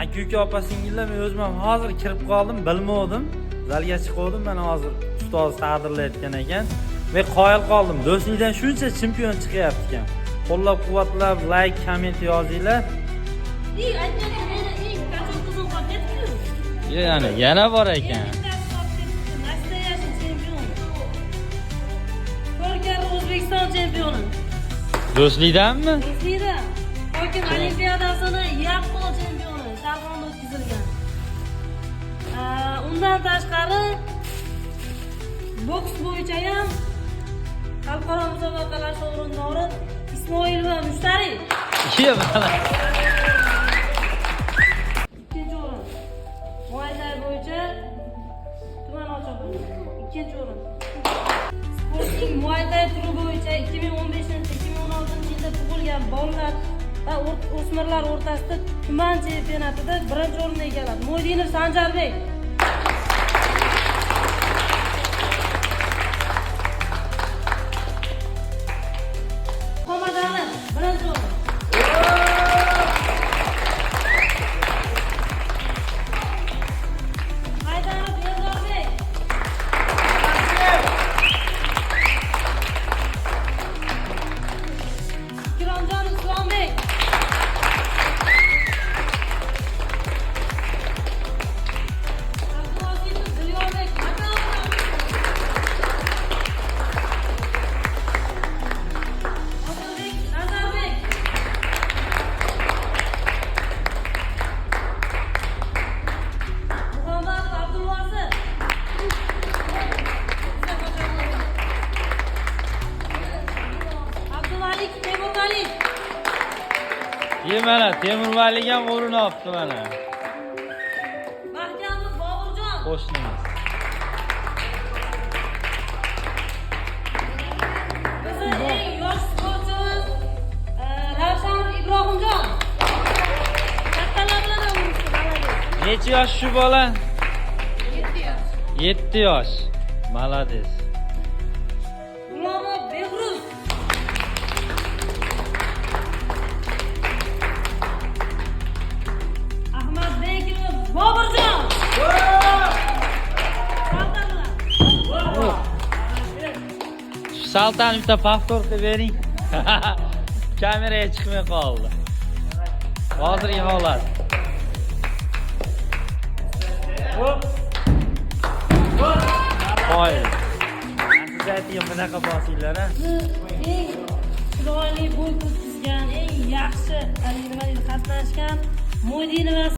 Aka opa singillar, men o'zim ham hozir kirib qoldim, bilmadim. Zalga chiqdim, men hozir ustoz taqdirlayotgan ekan. Men qoyil qoldim. Do'stlikdan shuncha chempion chiqyapti ekan. Qo'llab-quvvatlab, like, komment yozinglar. Yana bor ekan. O'zbekiston chempioni. Do'stlikdanmi? Do'stlikdan. Hokim olimpiadasini yaqqol chempioni Sharqonda o'tkazilgan. Undan tashqari boks bo'yicha ham xalqaro musobaqalar sovrindori Ismoilova Mushtariy. Ikkinchi o'rin. Muay Thai bo'yicha tuman ochiq. Ikkinchi o'rin. Sporting Muay Thai turi bo'yicha 2015-2016 yilda tug'ilgan bolalar va o'smirlar o'rtasida tuman chempionatida birinchi o'rinni egalladi. Mo'ydinov Sanjarbek. Qomadani birinchi o'rin. Haydarov Eldorbek. Ikromjon Islombek. Abdulazizov Dilyobek. Odilbek Nazarbek. Muhammad Abdulvasi. Abdumalik Temurvali. Mana Temurvali ham o'rin olibdi mana. Mahkamov Boburjon. Qo'shnimiz. Bizni eng yosh sportchimiz Ravshanov Ibrohimjon. Kattalar bilan o'ynaydi, malades. Necha yosh shu bola? 7 yosh. 7 yosh. Malades. Gulomov Behruz. Ahmadbekov Boburjon. Saltani bitta повторка bering. Kameraga chiqmay qoldi. Hozirgi holat. Qo'y. Siz aytgan bunaqa bosinglar, ha? Eng chiroyli bo'y ko'rsatgan, eng yaxshi qatnashgan Mo'ydinova